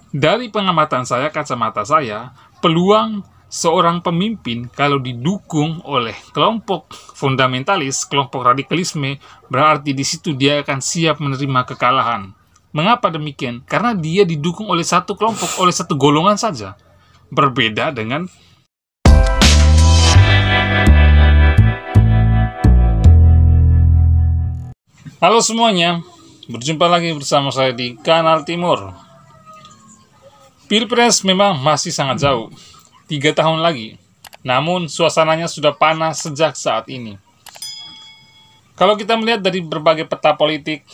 Dari pengamatan saya, kacamata saya, peluang seorang pemimpin kalau didukung oleh kelompok fundamentalis, kelompok radikalisme, berarti di situ dia akan siap menerima kekalahan. Mengapa demikian? Karena dia didukung oleh satu kelompok, oleh satu golongan saja. Berbeda dengan halo semuanya, berjumpa lagi bersama saya di Kanal Timur. Pilpres memang masih sangat jauh, 3 tahun lagi. Namun suasananya sudah panas sejak saat ini. Kalau kita melihat dari berbagai peta politik,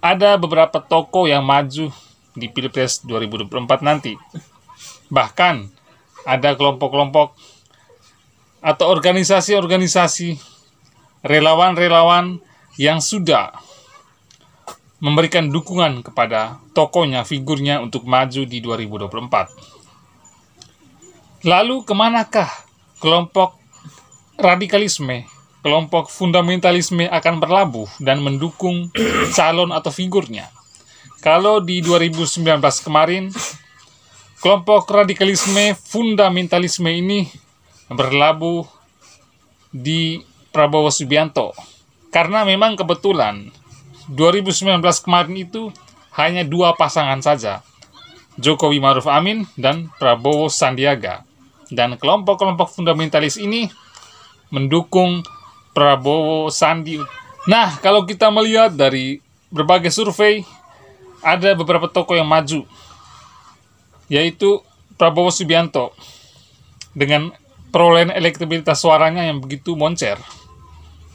ada beberapa tokoh yang maju di Pilpres 2024 nanti. Bahkan ada kelompok-kelompok atau organisasi-organisasi relawan-relawan yang sudah memberikan dukungan kepada tokohnya, figurnya untuk maju di 2024. Lalu kemanakah kelompok radikalisme, kelompok fundamentalisme akan berlabuh dan mendukung calon atau figurnya? Kalau di 2019 kemarin, kelompok radikalisme, fundamentalisme ini berlabuh di Prabowo Subianto. Karena memang kebetulan 2019 kemarin itu hanya 2 pasangan saja, Jokowi Ma'ruf Amin dan Prabowo Sandiaga. Dan kelompok-kelompok fundamentalis ini mendukung Prabowo Sandi. Nah, kalau kita melihat dari berbagai survei, ada beberapa tokoh yang maju, yaitu Prabowo Subianto dengan perolehan elektabilitas suaranya yang begitu moncer.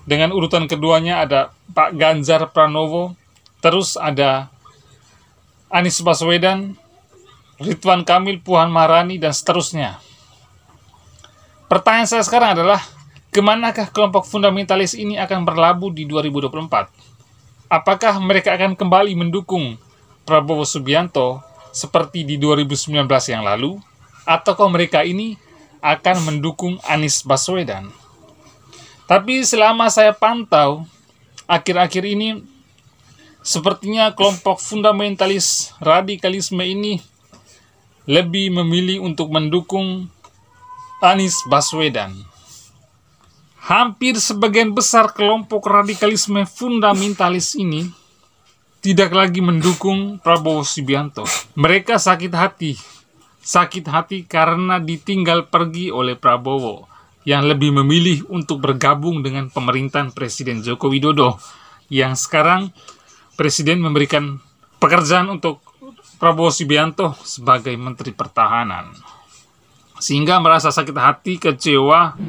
Dengan urutan keduanya ada Pak Ganjar Pranowo, terus ada Anies Baswedan, Ridwan Kamil, Puan Maharani, dan seterusnya. Pertanyaan saya sekarang adalah, kemanakah kelompok fundamentalis ini akan berlabuh di 2024? Apakah mereka akan kembali mendukung Prabowo Subianto seperti di 2019 yang lalu? Ataukah mereka ini akan mendukung Anies Baswedan? Tapi selama saya pantau, akhir-akhir ini, sepertinya kelompok fundamentalis radikalisme ini lebih memilih untuk mendukung Anies Baswedan. Hampir sebagian besar kelompok radikalisme fundamentalis ini tidak lagi mendukung Prabowo Subianto. Mereka sakit hati karena ditinggal pergi oleh Prabowo, yang lebih memilih untuk bergabung dengan pemerintahan Presiden Joko Widodo, yang sekarang Presiden memberikan pekerjaan untuk Prabowo Subianto sebagai Menteri Pertahanan. Sehingga merasa sakit hati, kecewa,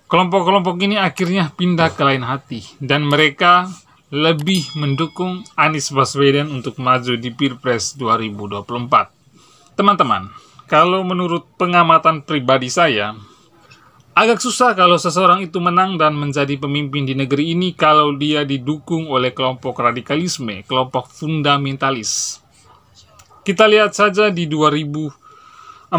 kelompok-kelompok ini akhirnya pindah ke lain hati, dan mereka lebih mendukung Anies Baswedan untuk maju di Pilpres 2024. Teman-teman, kalau menurut pengamatan pribadi saya, agak susah kalau seseorang itu menang dan menjadi pemimpin di negeri ini kalau dia didukung oleh kelompok radikalisme, kelompok fundamentalis. Kita lihat saja di 2014,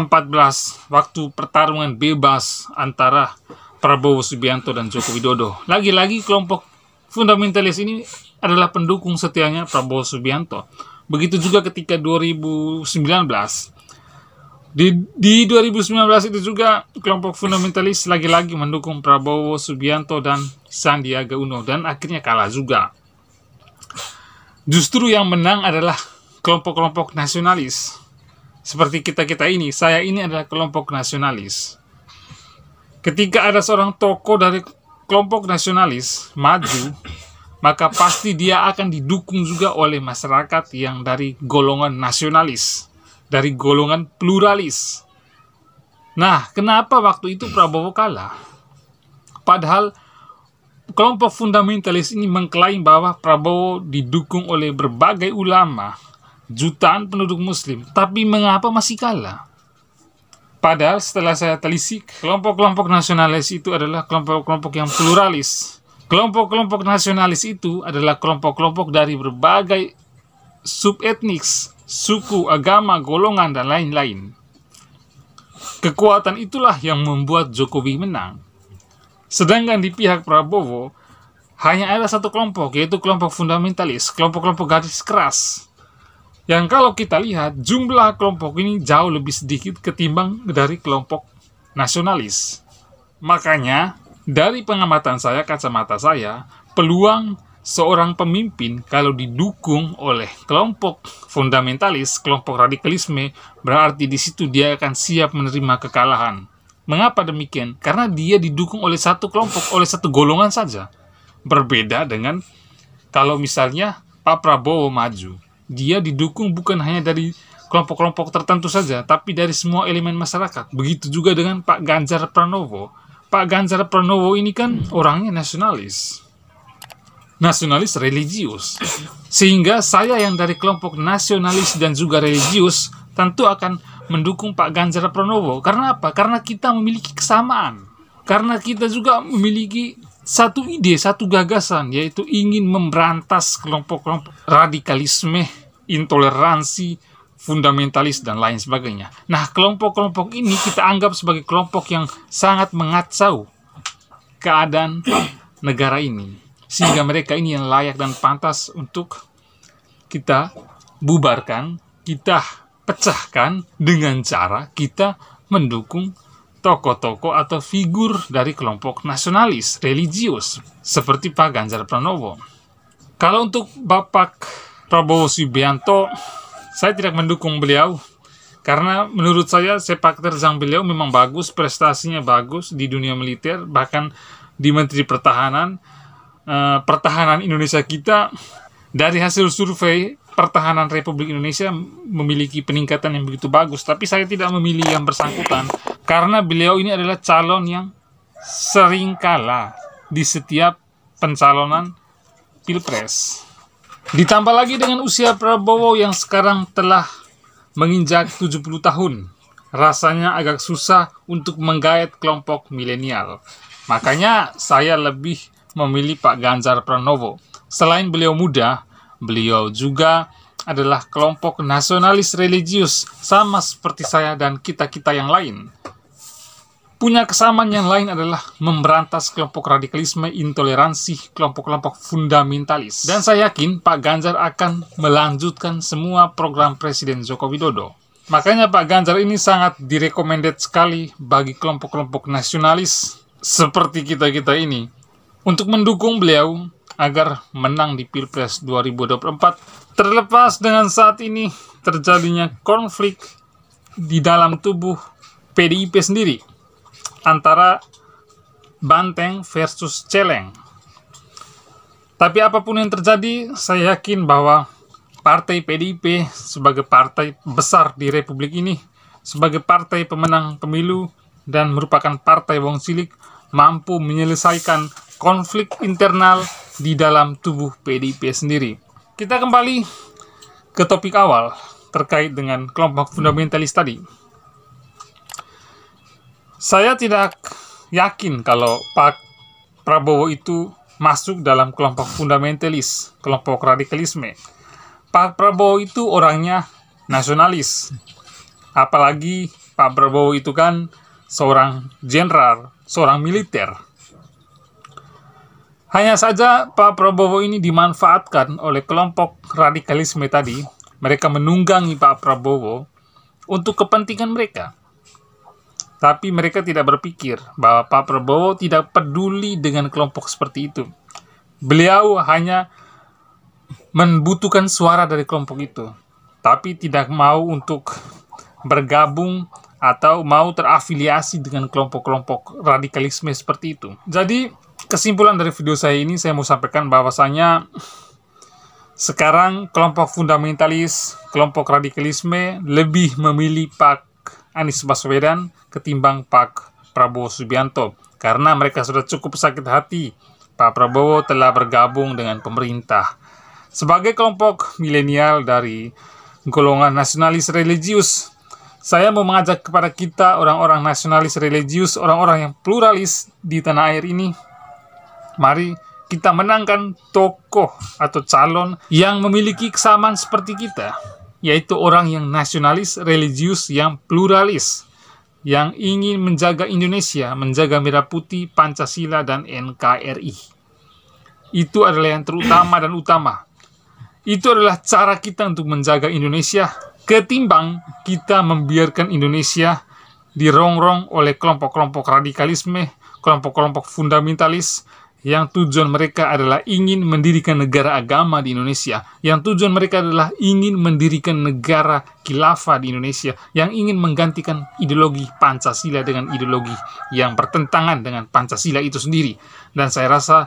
waktu pertarungan bebas antara Prabowo Subianto dan Joko Widodo. Lagi-lagi kelompok fundamentalis ini adalah pendukung setianya Prabowo Subianto. Begitu juga ketika 2019. Di 2019 itu juga kelompok fundamentalis lagi-lagi mendukung Prabowo Subianto dan Sandiaga Uno, dan akhirnya kalah juga. Justru yang menang adalah kelompok-kelompok nasionalis. Seperti kita-kita ini, saya ini adalah kelompok nasionalis. Ketika ada seorang tokoh dari kelompok nasionalis maju, maka pasti dia akan didukung juga oleh masyarakat yang dari golongan nasionalis, dari golongan pluralis. Nah, kenapa waktu itu Prabowo kalah? Padahal kelompok fundamentalis ini mengklaim bahwa Prabowo didukung oleh berbagai ulama, jutaan penduduk muslim. Tapi mengapa masih kalah? Padahal setelah saya telisik, kelompok-kelompok nasionalis itu adalah kelompok-kelompok yang pluralis. Kelompok-kelompok nasionalis itu adalah kelompok-kelompok dari berbagai subetnis, suku, agama, golongan, dan lain-lain. Kekuatan itulah yang membuat Jokowi menang. Sedangkan di pihak Prabowo, hanya ada satu kelompok, yaitu kelompok fundamentalis, kelompok-kelompok garis keras, Yang kalau kita lihat, jumlah kelompok ini jauh lebih sedikit ketimbang dari kelompok nasionalis. Makanya, dari pengamatan saya, kacamata saya, peluang seorang pemimpin kalau didukung oleh kelompok fundamentalis, kelompok radikalisme, berarti di situ dia akan siap menerima kekalahan. Mengapa demikian? Karena dia didukung oleh satu kelompok, oleh satu golongan saja. Berbeda dengan kalau misalnya Pak Prabowo maju. Dia didukung bukan hanya dari kelompok-kelompok tertentu saja, tapi dari semua elemen masyarakat. Begitu juga dengan Pak Ganjar Pranowo. Pak Ganjar Pranowo ini kan orangnya nasionalis religius. Sehingga saya yang dari kelompok nasionalis dan juga religius tentu akan mendukung Pak Ganjar Pranowo. Karena apa? Karena kita memiliki kesamaan. Karena kita juga memiliki satu ide, satu gagasan, yaitu ingin memberantas kelompok-kelompok radikalisme, intoleransi, fundamentalis, dan lain sebagainya. Nah, kelompok-kelompok ini kita anggap sebagai kelompok yang sangat mengacau keadaan negara ini. Sehingga mereka ini yang layak dan pantas untuk kita bubarkan, kita pecahkan dengan cara kita mendukung tokoh-tokoh atau figur dari kelompok nasionalis, religius, seperti Pak Ganjar Pranowo. Kalau untuk Bapak Prabowo Subianto, saya tidak mendukung beliau, karena menurut saya sepak terjang beliau memang bagus, prestasinya bagus di dunia militer, bahkan di Menteri Pertahanan. Pertahanan Indonesia kita, dari hasil survei pertahanan Republik Indonesia memiliki peningkatan yang begitu bagus. Tapi saya tidak memilih yang bersangkutan karena beliau ini adalah calon yang sering kalah di setiap pencalonan pilpres. Ditambah lagi dengan usia Prabowo yang sekarang telah menginjak 70 tahun. Rasanya agak susah untuk menggait kelompok milenial. Makanya saya lebih memilih Pak Ganjar Pranowo. Selain beliau muda, beliau juga adalah kelompok nasionalis religius, sama seperti saya dan kita-kita yang lain. Punya kesamaan yang lain adalah memberantas kelompok radikalisme, intoleransi, kelompok-kelompok fundamentalis. Dan saya yakin Pak Ganjar akan melanjutkan semua program Presiden Joko Widodo. Makanya Pak Ganjar ini sangat direkomended sekali bagi kelompok-kelompok nasionalis seperti kita-kita ini, untuk mendukung beliau agar menang di Pilpres 2024, terlepas dengan saat ini terjadinya konflik di dalam tubuh PDIP sendiri antara banteng versus celeng. Tapi apapun yang terjadi, saya yakin bahwa partai PDIP sebagai partai besar di Republik ini, sebagai partai pemenang pemilu dan merupakan partai wong cilik, mampu menyelesaikan konflik internal di dalam tubuh PDIP sendiri. Kita kembali ke topik awal terkait dengan kelompok fundamentalis tadi. Saya tidak yakin kalau Pak Prabowo itu masuk dalam kelompok fundamentalis, kelompok radikalisme. Pak Prabowo itu orangnya nasionalis. Apalagi Pak Prabowo itu kan seorang jenderal, seorang militer. Hanya saja Pak Prabowo ini dimanfaatkan oleh kelompok radikalisme tadi. Mereka menunggangi Pak Prabowo untuk kepentingan mereka. Tapi mereka tidak berpikir bahwa Pak Prabowo tidak peduli dengan kelompok seperti itu. Beliau hanya membutuhkan suara dari kelompok itu, tapi tidak mau untuk bergabung atau mau terafiliasi dengan kelompok-kelompok radikalisme seperti itu. Jadi, kesimpulan dari video saya ini, saya mau sampaikan bahwasanya sekarang kelompok fundamentalis, kelompok radikalisme lebih memilih Pak Anies Baswedan ketimbang Pak Prabowo Subianto, karena mereka sudah cukup sakit hati Pak Prabowo telah bergabung dengan pemerintah. Sebagai kelompok milenial dari golongan nasionalis religius, saya mau mengajak kepada kita orang-orang nasionalis religius, orang-orang yang pluralis di tanah air ini, mari kita menangkan tokoh atau calon yang memiliki kesamaan seperti kita, yaitu orang yang nasionalis religius yang pluralis, yang ingin menjaga Indonesia, menjaga Merah Putih, Pancasila, dan NKRI. Itu adalah yang terutama dan utama. Itu adalah cara kita untuk menjaga Indonesia, ketimbang kita membiarkan Indonesia dirongrong oleh kelompok-kelompok radikalisme, kelompok-kelompok fundamentalis, yang tujuan mereka adalah ingin mendirikan negara agama di Indonesia, yang tujuan mereka adalah ingin mendirikan negara khilafah di Indonesia, yang ingin menggantikan ideologi Pancasila dengan ideologi yang bertentangan dengan Pancasila itu sendiri. Dan saya rasa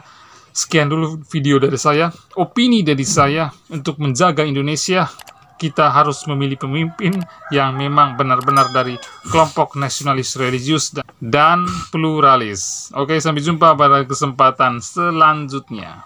sekian dulu video dari saya, opini dari saya untuk menjaga Indonesia. Kita harus memilih pemimpin yang memang benar-benar dari kelompok nasionalis religius dan pluralis. Oke, sampai jumpa pada kesempatan selanjutnya.